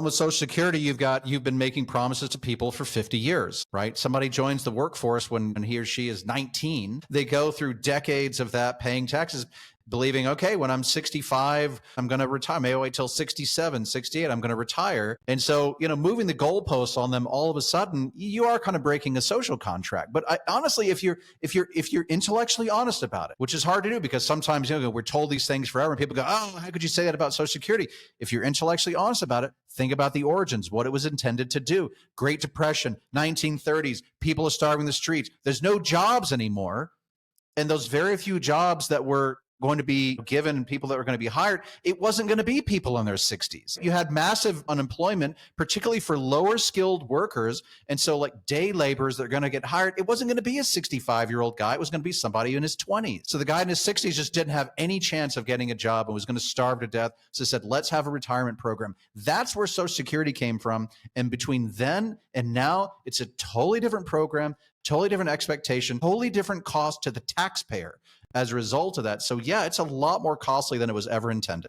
With Social Security, you've been making promises to people for 50 years, right? Somebody joins the workforce when he or she is 19. They go through decades of that paying taxes, believing, okay, when I'm 65, I'm going to retire. Maybe I'll wait till 67, 68, I'm going to retire. And so, moving the goalposts on them all of a sudden, you are kind of breaking a social contract. But honestly, if you're intellectually honest about it, which is hard to do because sometimes, we're told these things forever and people go, oh, how could you say that about Social Security? If you're intellectually honest about it, think about the origins, what it was intended to do. Great Depression, 1930s, people are starving the streets. There's no jobs anymore. And those very few jobs that were going to be given people that were going to be hired, it wasn't going to be people in their 60s. You had massive unemployment, particularly for lower skilled workers. And so like day laborers that are going to get hired, it wasn't going to be a 65-year-old guy. It was going to be somebody in his 20s. So the guy in his 60s just didn't have any chance of getting a job and was going to starve to death. So said, let's have a retirement program. That's where Social Security came from. And between then and now, it's a totally different program, totally different expectation, totally different cost to the taxpayer as a result of that. So yeah, it's a lot more costly than it was ever intended.